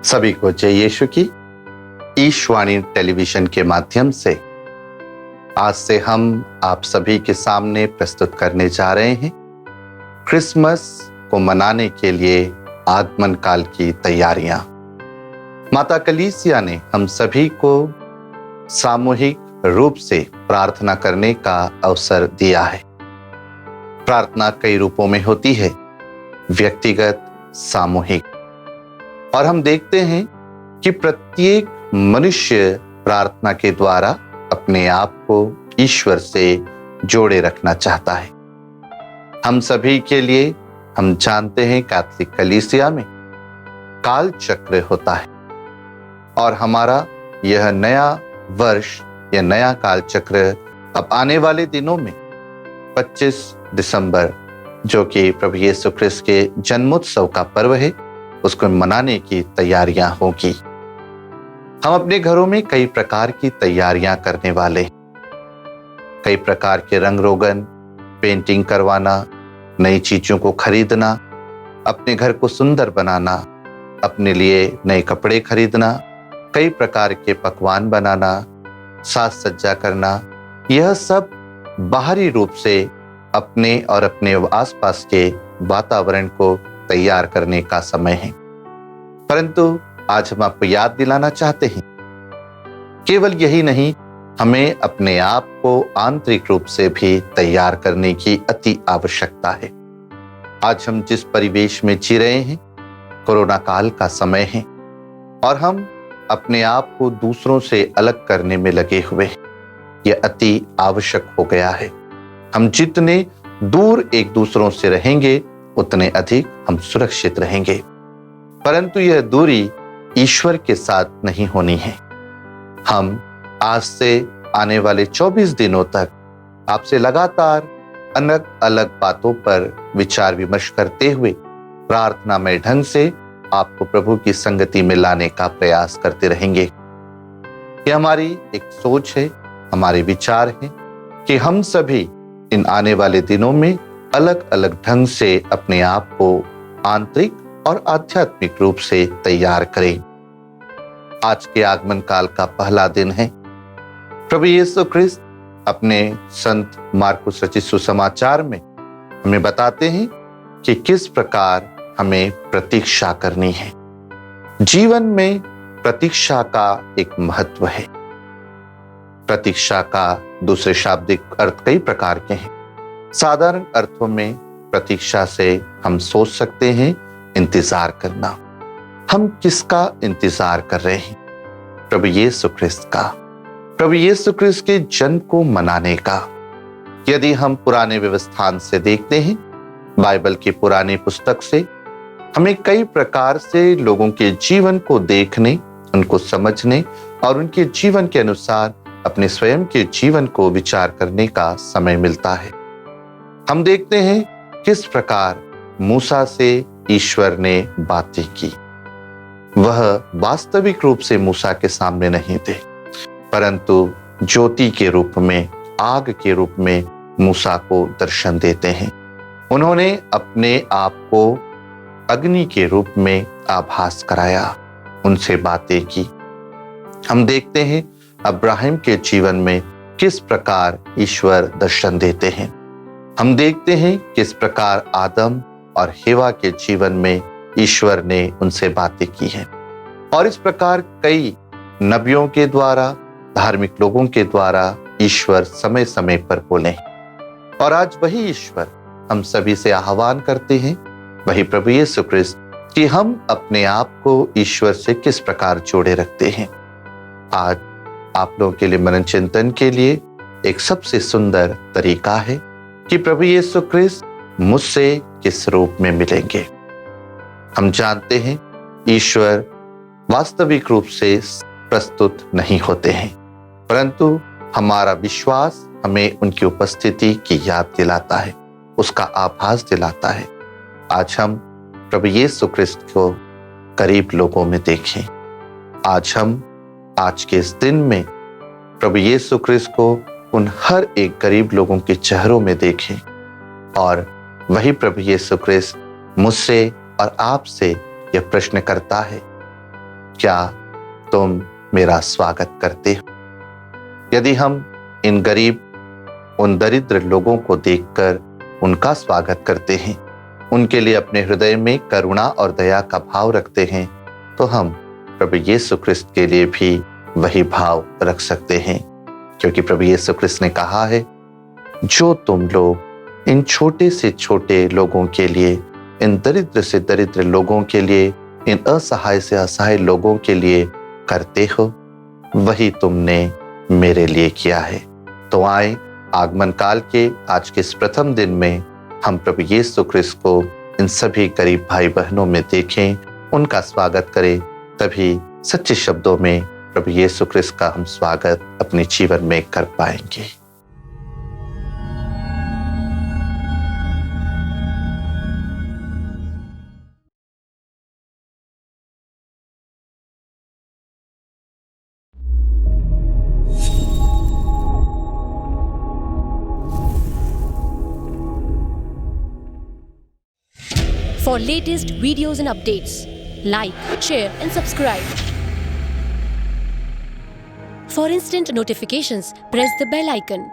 सभी को जय यीशु की। ईशवाणी टेलीविजन के माध्यम से आज से हम आप सभी के सामने प्रस्तुत करने जा रहे हैं क्रिसमस को मनाने के लिए आगमन काल की तैयारियां। माता कलीसिया ने हम सभी को सामूहिक रूप से प्रार्थना करने का अवसर दिया है। प्रार्थना कई रूपों में होती है, व्यक्तिगत, सामूहिक, और हम देखते हैं कि प्रत्येक मनुष्य प्रार्थना के द्वारा अपने आप को ईश्वर से जोड़े रखना चाहता है। हम सभी के लिए हम जानते हैं कैथोलिक कलीसिया में काल चक्र होता है और हमारा यह नया वर्ष या नया काल चक्र अब आने वाले दिनों में 25 दिसंबर जो कि प्रभु यीशु ख्रिस्त के जन्मोत्सव का पर्व है, उसको मनाने की तैयारियां होगी। हम अपने घरों में कई प्रकार की तैयारियां करने वाले हैं। कई प्रकार के रंग रोगन, पेंटिंग करवाना, नई चीजों को खरीदना, अपने घर को सुंदर बनाना, अपने लिए नए कपड़े खरीदना, कई प्रकार के पकवान बनाना, साज सज्जा करना, यह सब बाहरी रूप से अपने और अपने आसपास के वातावरण को तैयार करने का समय है। परंतु आज हम आपको याद दिलाना चाहते हैं, केवल यही नहीं, हमें अपने आप को आंतरिक रूप से भी तैयार करने की अति आवश्यकता है। आज हम जिस परिवेश में जी रहे हैं, कोरोना काल का समय है और हम अपने आप को दूसरों से अलग करने में लगे हुए हैं। यह अति आवश्यक हो गया है। हम जितने दूर एक दूसरों से रहेंगे उतने अधिक हम सुरक्षित रहेंगे। परंतु यह दूरी ईश्वर के साथ नहीं होनी है। हम आज से आने वाले 24 दिनों तक आपसे लगातार अलग अलग बातों पर विचार विमर्श करते हुए प्रार्थनामय ढंग से आपको प्रभु की संगति में लाने का प्रयास करते रहेंगे। यह हमारी एक सोच है, हमारे विचार हैं कि हम सभी इन आने वाले दिनों में अलग अलग ढंग से अपने आप को आंतरिक और आध्यात्मिक रूप से तैयार करें। आज के आगमन काल का पहला दिन है। प्रभु यीशु ख्रिस्त अपने संत मार्कुस रचित सुसमाचार में हमें बताते हैं कि किस प्रकार हमें प्रतीक्षा करनी है। जीवन में प्रतीक्षा का एक महत्व है। प्रतीक्षा का दूसरे शाब्दिक अर्थ कई प्रकार के हैं। साधारण अर्थों में प्रतीक्षा से हम सोच सकते हैं इंतजार करना। हम किसका इंतजार कर रहे हैं? प्रभु यीशु ख्रिस्त का, प्रभु यीशु ख्रिस्त के जन्म को मनाने का। यदि हम पुराने व्यवस्थान से देखते हैं, बाइबल की पुरानी पुस्तक से, हमें कई प्रकार से लोगों के जीवन को देखने, उनको समझने और उनके जीवन के अनुसार अपने स्वयं के जीवन को विचार करने का समय मिलता है। हम देखते हैं किस प्रकार मूसा से ईश्वर ने बातें की। वह वास्तविक रूप से मूसा के सामने नहीं थे, परंतु ज्योति के रूप में, आग के रूप में मूसा को दर्शन देते हैं। उन्होंने अपने आप को अग्नि के रूप में आभास कराया, उनसे बातें की। हम देखते हैं अब्राहम के जीवन में किस प्रकार ईश्वर दर्शन देते हैं। हम देखते हैं किस प्रकार आदम और हेवा के जीवन में ईश्वर ने उनसे बातें की हैं। और इस प्रकार कई नबियों के द्वारा, धार्मिक लोगों के द्वारा ईश्वर समय समय पर बोले। और आज वही ईश्वर हम सभी से आह्वान करते हैं, वही प्रभु यीशु ख्रिस्त, कि हम अपने आप को ईश्वर से किस प्रकार जोड़े रखते हैं। आज आप लोगों के लिए मनन चिंतन के लिए एक सबसे सुंदर तरीका है कि प्रभु यीशु ख्रिस्त मुझसे किस रूप में मिलेंगे। हम जानते हैं ईश्वर वास्तविक रूप से प्रस्तुत नहीं होते हैं, परंतु हमारा विश्वास हमें उनकी उपस्थिति की याद दिलाता है, उसका आभास दिलाता है। आज हम प्रभु यीशु ख्रिस्त को करीब लोगों में देखें। आज हम आज के इस दिन में प्रभु यीशु ख्रिस्त को उन हर एक गरीब लोगों के चेहरों में देखें और वही प्रभु यीशु ख्रिस्त मुझसे और आपसे यह प्रश्न करता है क्या तुम मेरा स्वागत करते हो? यदि हम इन गरीब, उन दरिद्र लोगों को देखकर उनका स्वागत करते हैं, उनके लिए अपने हृदय में करुणा और दया का भाव रखते हैं, तो हम प्रभु यीशु ख्रिस्त के लिए भी वही भाव रख सकते हैं। क्योंकि प्रभु यीशु ख्रिस्त ने कहा है, जो तुम लोग इन छोटे से छोटे लोगों के लिए, इन दरिद्र से दरिद्र लोगों के लिए, इन असहाय से असहाय लोगों के लिए करते हो, वही तुमने मेरे लिए किया है। तो आए, आगमन काल के आज के इस प्रथम दिन में हम प्रभु यीशु ख्रिस्त को इन सभी गरीब भाई बहनों में देखें, उनका स्वागत करें। तभी सच्चे शब्दों में प्रभु यीशु ख्रिस्त का हम स्वागत अपने जीवन में कर पाएंगे। For latest videos and updates, like, share and subscribe. For instant notifications, press the bell icon.